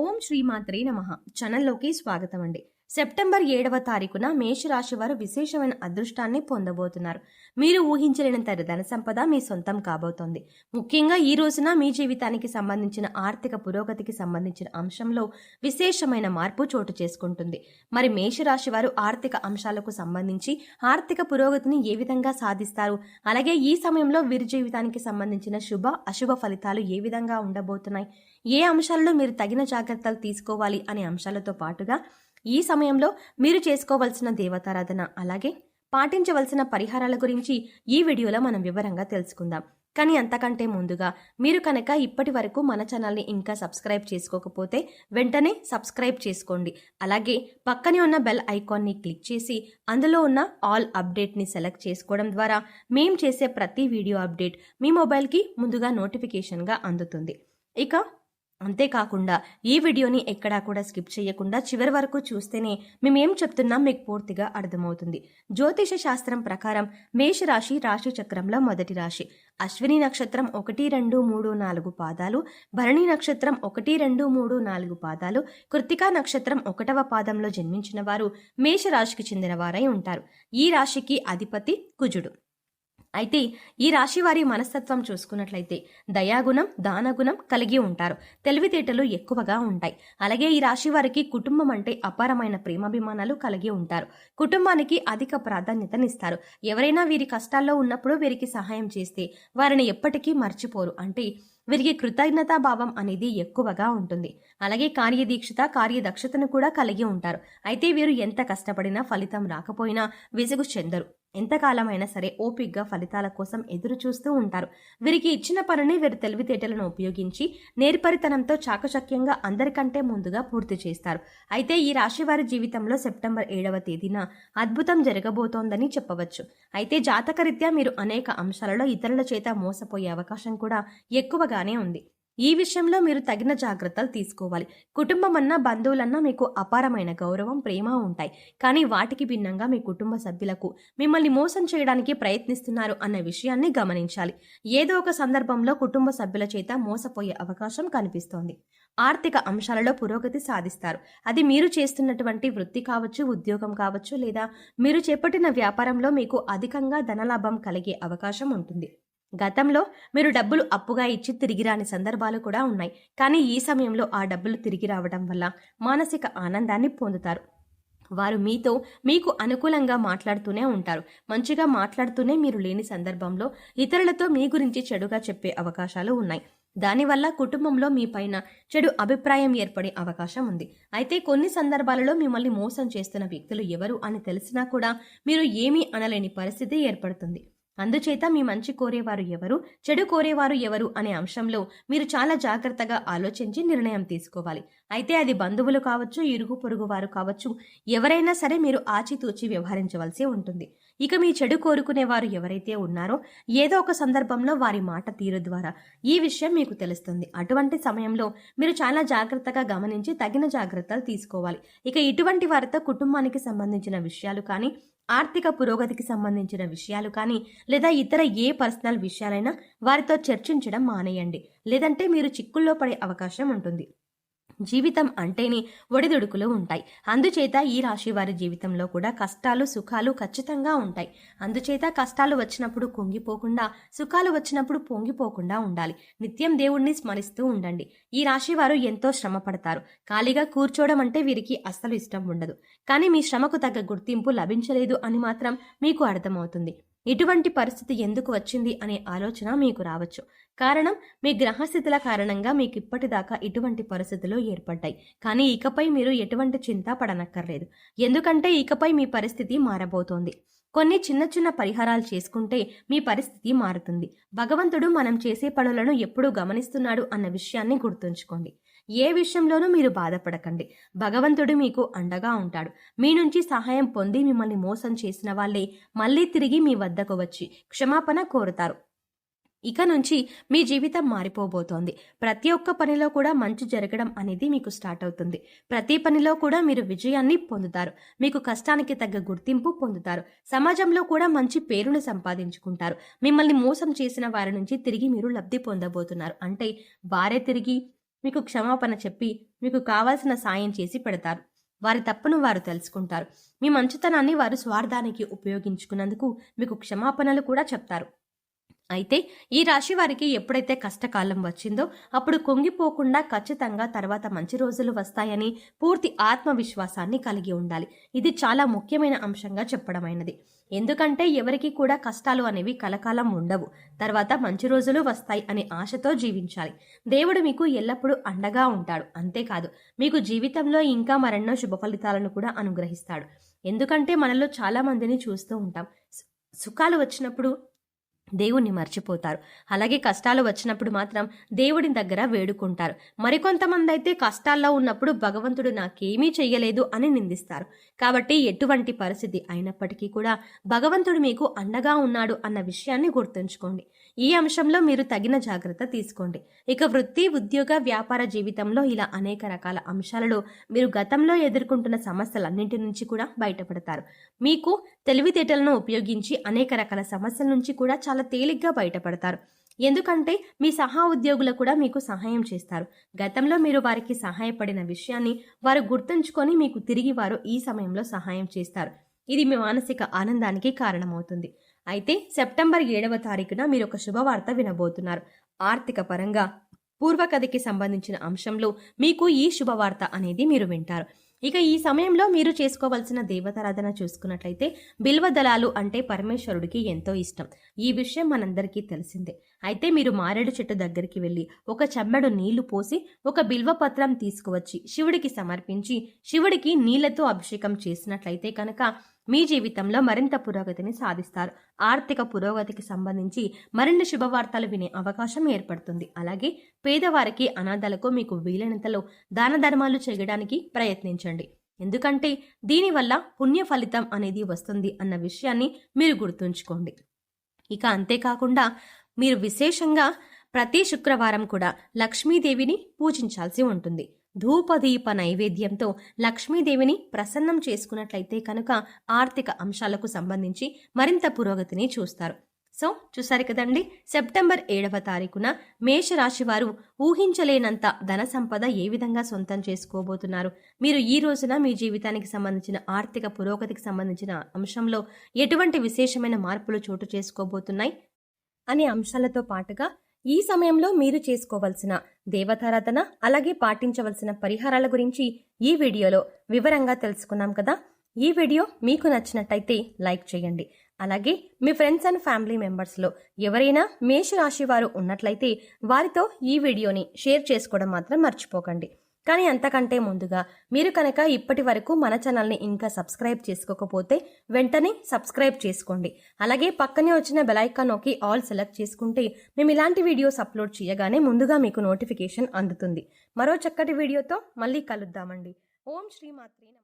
ఓం శ్రీమాత్రే నమః. ఛానల్లోకి స్వాగతం అండి. సెప్టెంబర్ 7వ తారీఖున మేషరాశి వారు విశేషమైన అదృష్టాన్ని పొందబోతున్నారు. మీరు ఊహించలేనంత ధన సంపద మీ సొంతం కాబోతోంది. ముఖ్యంగా ఈ రోజున మీ జీవితానికి సంబంధించిన ఆర్థిక పురోగతికి సంబంధించిన అంశంలో విశేషమైన మార్పు చోటు చేసుకుంటుంది. మరి మేషరాశి వారు ఆర్థిక అంశాలకు సంబంధించి ఆర్థిక పురోగతిని ఏ విధంగా సాధిస్తారు, అలాగే ఈ సమయంలో వీరి జీవితానికి సంబంధించిన శుభ అశుభ ఫలితాలు ఏ విధంగా ఉండబోతున్నాయి, ఏ అంశాలలో మీరు తగిన జాగ్రత్తలు తీసుకోవాలి అనే అంశాలతో పాటుగా ఈ సమయంలో మీరు చేసుకోవాల్సిన దేవతారాధన అలాగే పాటించవలసిన పరిహారాల గురించి ఈ వీడియోలో మనం వివరంగా తెలుసుకుందాం. కానీ అంతకంటే ముందుగా మీరు కనుక ఇప్పటి వరకు మన ఛానల్ని ఇంకా సబ్స్క్రైబ్ చేసుకోకపోతే వెంటనే సబ్స్క్రైబ్ చేసుకోండి. అలాగే పక్కనే ఉన్న బెల్ ఐకాన్ని క్లిక్ చేసి అందులో ఉన్న ఆల్ అప్డేట్ని సెలెక్ట్ చేసుకోవడం ద్వారా మేము చేసే ప్రతి వీడియో అప్డేట్ మీ మొబైల్కి ముందుగా నోటిఫికేషన్గా అందుతుంది. ఇక అంతేకాకుండా ఈ వీడియోని ఎక్కడా కూడా స్కిప్ చేయకుండా చివరి వరకు చూస్తేనే మేమేం చెప్తున్నాం మీకు పూర్తిగా అర్థమవుతుంది. జ్యోతిష శాస్త్రం ప్రకారం మేషరాశి రాశి చక్రంలో మొదటి రాశి. అశ్విని నక్షత్రం 1, 2, 3, 4 పాదాలు, భరణి నక్షత్రం 1, 2, 3, 4 పాదాలు, కృత్తికా నక్షత్రం 1వ పాదంలో జన్మించిన వారు మేషరాశికి చెందిన వారై ఉంటారు. ఈ రాశికి అధిపతి కుజుడు. అయితే ఈ రాశి వారి మనస్తత్వం చూసుకున్నట్లయితే దయాగుణం దానగుణం కలిగి ఉంటారు. తెలివితేటలు ఎక్కువగా ఉంటాయి. అలాగే ఈ రాశి వారికి కుటుంబం అంటే అపారమైన ప్రేమాభిమానాలు కలిగి ఉంటారు. కుటుంబానికి అధిక ప్రాధాన్యతనిస్తారు. ఎవరైనా వీరి కష్టాల్లో ఉన్నప్పుడు వీరికి సహాయం చేస్తే వారిని ఎప్పటికీ మర్చిపోరు. అంటే వీరికి కృతజ్ఞతాభావం అనేది ఎక్కువగా ఉంటుంది. అలాగే కార్యదీక్షత కార్యదక్షతను కూడా కలిగి ఉంటారు. అయితే వీరు ఎంత కష్టపడినా ఫలితం రాకపోయినా విసుగు చెందరు. ఎంతకాలమైనా సరే ఓపిగ్గా ఫలితాల కోసం ఎదురు చూస్తూ ఉంటారు. వీరికి ఇచ్చిన పనిని వీరి తెలివితేటలను ఉపయోగించి నేర్పరితనంతో చాకచక్యంగా అందరికంటే ముందుగా పూర్తి చేస్తారు. అయితే ఈ రాశి వారి జీవితంలో సెప్టెంబర్ 7వ తేదీన అద్భుతం జరగబోతోందని చెప్పవచ్చు. అయితే జాతకరీత్యా మీరు అనేక అంశాలలో ఇతరుల చేత మోసపోయే అవకాశం కూడా ఎక్కువగానే ఉంది. ఈ విషయంలో మీరు తగిన జాగ్రత్తలు తీసుకోవాలి. కుటుంబం అన్నా బంధువులన్నా మీకు అపారమైన గౌరవం ప్రేమ ఉంటాయి. కానీ వాటికి భిన్నంగా మీ కుటుంబ సభ్యులకు మిమ్మల్ని మోసం చేయడానికి ప్రయత్నిస్తున్నారు అన్న విషయాన్ని గమనించాలి. ఏదో ఒక సందర్భంలో కుటుంబ సభ్యుల చేత మోసపోయే అవకాశం కనిపిస్తోంది. ఆర్థిక అంశాలలో పురోగతి సాధిస్తారు. అది మీరు చేస్తున్నటువంటి వృత్తి కావచ్చు, ఉద్యోగం కావచ్చు, లేదా మీరు చేపట్టిన వ్యాపారంలో మీకు అధికంగా ధనలాభం కలిగే అవకాశం ఉంటుంది. గతంలో మీరు డబ్బులు అప్పుగా ఇచ్చి తిరిగి రాని సందర్భాలు కూడా ఉన్నాయి. కానీ ఈ సమయంలో ఆ డబ్బులు తిరిగి రావడం వల్ల మానసిక ఆనందాన్ని పొందుతారు. వారు మీకు అనుకూలంగా మాట్లాడుతూనే ఉంటారు. మంచిగా మాట్లాడుతూనే మీరు లేని సందర్భంలో ఇతరులతో మీ గురించి చెడుగా చెప్పే అవకాశాలు ఉన్నాయి. దానివల్ల కుటుంబంలో మీ పైన చెడు అభిప్రాయం ఏర్పడే అవకాశం ఉంది. అయితే కొన్ని సందర్భాలలో మిమ్మల్ని మోసం చేస్తున్న వ్యక్తులు ఎవరు అని తెలిసినా కూడా మీరు ఏమీ అనలేని పరిస్థితి ఏర్పడుతుంది. అందుచేత మీ మంచి కోరేవారు ఎవరు, చెడు కోరేవారు ఎవరు అనే అంశంలో మీరు చాలా జాగ్రత్తగా ఆలోచించి నిర్ణయం తీసుకోవాలి. అయితే అది బంధువులు కావచ్చు, ఇరుగు పొరుగు వారు కావచ్చు, ఎవరైనా సరే మీరు ఆచితూచి వ్యవహరించవలసి ఉంటుంది. ఇక మీ చెడు కోరుకునేవారు ఎవరైతే ఉన్నారో ఏదో ఒక సందర్భంలో వారి మాట తీరు ద్వారా ఈ విషయం మీకు తెలుస్తుంది. అటువంటి సమయంలో మీరు చాలా జాగ్రత్తగా గమనించి తగిన జాగ్రత్తలు తీసుకోవాలి. ఇక ఇటువంటి వారితో కుటుంబానికి సంబంధించిన విషయాలు కానీ, ఆర్థిక పురోగతికి సంబంధించిన విషయాలు కానీ, లేదా ఇతర ఏ పర్సనల్ విషయాలైనా వారితో చర్చించడం మానేయండి. లేదంటే మీరు చిక్కుల్లో పడే అవకాశం ఉంటుంది. జీవితం అంటేనే ఒడిదుడుకులు ఉంటాయి. అందుచేత ఈ రాశి వారి జీవితంలో కూడా కష్టాలు సుఖాలు ఖచ్చితంగా ఉంటాయి. అందుచేత కష్టాలు వచ్చినప్పుడు కుంగిపోకుండా, సుఖాలు వచ్చినప్పుడు పొంగిపోకుండా ఉండాలి. నిత్యం దేవుణ్ణి స్మరిస్తూ ఉండండి. ఈ రాశి వారు ఎంతో శ్రమ పడతారు. ఖాళీగా కూర్చోవడం అంటే వీరికి అస్సలు ఇష్టం ఉండదు. కానీ మీ శ్రమకు తగ్గ గుర్తింపు లభించలేదు అని మాత్రం మీకు అర్థమవుతుంది. ఇటువంటి పరిస్థితి ఎందుకు వచ్చింది అనే ఆలోచన మీకు రావచ్చు. కారణం మీ గ్రహస్థితుల కారణంగా మీకు ఇప్పటిదాకా ఇటువంటి పరిస్థితులు ఏర్పడ్డాయి. కానీ ఇకపై మీరు ఎటువంటి చింత పడనక్కర్లేదు. ఎందుకంటే ఇకపై మీ పరిస్థితి మారబోతోంది. కొన్ని చిన్న చిన్న పరిహారాలు చేసుకుంటే మీ పరిస్థితి మారుతుంది. భగవంతుడు మనం చేసే పనులను ఎప్పుడూ గమనిస్తున్నాడు అన్న విషయాన్ని గుర్తుంచుకోండి. ఏ విషయంలోనూ మీరు బాధపడకండి. భగవంతుడు మీకు అండగా ఉంటాడు. మీ నుంచి సహాయం పొంది మిమ్మల్ని మోసం చేసిన వాళ్ళే మళ్ళీ తిరిగి మీ వద్దకు వచ్చి క్షమాపణ కోరుతారు. ఇక నుంచి మీ జీవితం మారిపోబోతోంది. ప్రతి ఒక్క పనిలో కూడా మంచి జరగడం అనేది మీకు స్టార్ట్ అవుతుంది. ప్రతి పనిలో కూడా మీరు విజయాన్ని పొందుతారు. మీకు కష్టానికి తగ్గ గుర్తింపు పొందుతారు. సమాజంలో కూడా మంచి పేరును సంపాదించుకుంటారు. మిమ్మల్ని మోసం చేసిన వారి నుంచి తిరిగి మీరు లబ్ధి పొందబోతున్నారు. అంటే వారే తిరిగి మీకు క్షమాపణ చెప్పి మీకు కావాల్సిన సాయం చేసి పెడతారు. వారి తప్పును వారు తెలుసుకుంటారు. మీ మంచితనాన్ని వారు స్వార్థానికి ఉపయోగించుకున్నందుకు మీకు క్షమాపణలు కూడా చెప్తారు. అయితే ఈ రాశి వారికి ఎప్పుడైతే కష్టకాలం వచ్చిందో అప్పుడు కుంగిపోకుండా ఖచ్చితంగా తర్వాత మంచి రోజులు వస్తాయని పూర్తి ఆత్మవిశ్వాసాన్ని కలిగి ఉండాలి. ఇది చాలా ముఖ్యమైన అంశంగా చెప్పడమైనది. ఎందుకంటే ఎవరికి కూడా కష్టాలు అనేవి కలకాలం ఉండవు. తర్వాత మంచి రోజులు వస్తాయి అనే ఆశతో జీవించాలి. దేవుడు మీకు ఎల్లప్పుడూ అండగా ఉంటాడు. అంతేకాదు మీకు జీవితంలో ఇంకా మరెన్నో శుభ ఫలితాలను కూడా అనుగ్రహిస్తాడు. ఎందుకంటే మనలో చాలా మందిని చూస్తూ ఉంటాం. సుఖాలు వచ్చినప్పుడు దేవుణ్ణి మర్చిపోతారు. అలాగే కష్టాలు వచ్చినప్పుడు మాత్రం దేవుడి దగ్గర వేడుకుంటారు. మరికొంతమంది అయితే కష్టాల్లో ఉన్నప్పుడు భగవంతుడు నాకేమీ చెయ్యలేదు అని నిందిస్తారు. కాబట్టి ఎటువంటి పరిస్థితి అయినప్పటికీ కూడా భగవంతుడు మీకు అండగా ఉన్నాడు అన్న విషయాన్ని గుర్తుంచుకోండి. ఈ అంశంలో మీరు తగిన జాగ్రత్త తీసుకోండి. ఇక వృత్తి, ఉద్యోగ, వ్యాపార జీవితంలో ఇలా అనేక రకాల అంశాలలో మీరు గతంలో ఎదుర్కొంటున్న సమస్యలన్నింటి నుంచి కూడా బయటపడతారు. మీకు తెలివితేటలను ఉపయోగించి అనేక రకాల సమస్యల నుంచి కూడా చాలా తేలిగ్గా బయటపడతారు. ఎందుకంటే మీ సహా ఉద్యోగులు కూడా మీకు సహాయం చేస్తారు. గతంలో మీరు వారికి సహాయపడిన విషయాన్ని వారు గుర్తుంచుకొని మీకు తిరిగి వారు ఈ సమయంలో సహాయం చేస్తారు. ఇది మీ మానసిక ఆనందానికి కారణమవుతుంది. అయితే సెప్టెంబర్ 7వ తారీఖున మీరు ఒక శుభవార్త వినబోతున్నారు. ఆర్థిక పరంగా పూర్వకథకి సంబంధించిన అంశంలో మీకు ఈ శుభవార్త అనేది మీరు వింటారు. ఇక ఈ సమయంలో మీరు చేసుకోవాల్సిన దేవతారాధన చూసుకున్నట్లయితే బిల్వ దళాలు అంటే పరమేశ్వరుడికి ఎంతో ఇష్టం. ఈ విషయం మనందరికీ తెలిసిందే. అయితే మీరు మారేడు చెట్టు దగ్గరికి వెళ్ళి ఒక చెంబెడు నీళ్లు పోసి ఒక బిల్వపత్రం తీసుకువచ్చి శివుడికి సమర్పించి శివుడికి నీళ్లతో అభిషేకం చేసినట్లయితే కనుక మీ జీవితంలో మరింత పురోగతిని సాధిస్తారు. ఆర్థిక పురోగతికి సంబంధించి మరిన్ని శుభవార్తలు వినే అవకాశం ఏర్పడుతుంది. అలాగే పేదవారికి, అనాథలకు మీకు వీలైనంతలో దాన ధర్మాలు చేయడానికి ప్రయత్నించండి. ఎందుకంటే దీనివల్ల పుణ్య ఫలితం అనేది వస్తుంది అన్న విషయాన్ని మీరు గుర్తుంచుకోండి. ఇక అంతేకాకుండా మీరు విశేషంగా ప్రతి శుక్రవారం కూడా లక్ష్మీదేవిని పూజించాల్సి ఉంటుంది. ధూపదీప నైవేద్యంతో లక్ష్మీదేవిని ప్రసన్నం చేసుకున్నట్లయితే కనుక ఆర్థిక అంశాలకు సంబంధించి మరింత పురోగతిని చూస్తారు. సో చూసారు కదండి, సెప్టెంబర్ 7వ తారీఖున మేషరాశి వారు ఊహించలేనంత ధన సంపద ఏ విధంగా సొంతం చేసుకోబోతున్నారు, మీరు ఈ రోజున మీ జీవితానికి సంబంధించిన ఆర్థిక పురోగతికి సంబంధించిన అంశంలో ఎటువంటి విశేషమైన మార్పులు చోటు చేసుకోబోతున్నాయి అనే అంశాలతో పాటుగా ఈ సమయంలో మీరు చేసుకోవలసిన దేవతారాధన అలాగే పాటించవలసిన పరిహారాల గురించి ఈ వీడియోలో వివరంగా తెలుసుకున్నాం కదా. ఈ వీడియో మీకు నచ్చినట్టయితే లైక్ చేయండి. అలాగే మీ ఫ్రెండ్స్ అండ్ ఫ్యామిలీ మెంబర్స్లో ఎవరైనా మేషరాశి వారు ఉన్నట్లయితే వారితో ఈ వీడియోని షేర్ చేసుకోవడం మాత్రం మర్చిపోకండి. కానీ అంతకంటే ముందుగా మీరు కనుక ఇప్పటి వరకు మన ఛానల్ని ఇంకా సబ్స్క్రైబ్ చేసుకోకపోతే వెంటనే సబ్స్క్రైబ్ చేసుకోండి. అలాగే పక్కనే వచ్చిన బెల్ ఐకాన్ నొక్కి ఆల్ సెలెక్ట్ చేసుకుంటే మేము ఇలాంటి వీడియోస్ అప్లోడ్ చేయగానే ముందుగా మీకు నోటిఫికేషన్ అందుతుంది. మరో చక్కటి వీడియోతో మళ్ళీ కలుద్దామండి. ఓం శ్రీ మాత్రే నమః.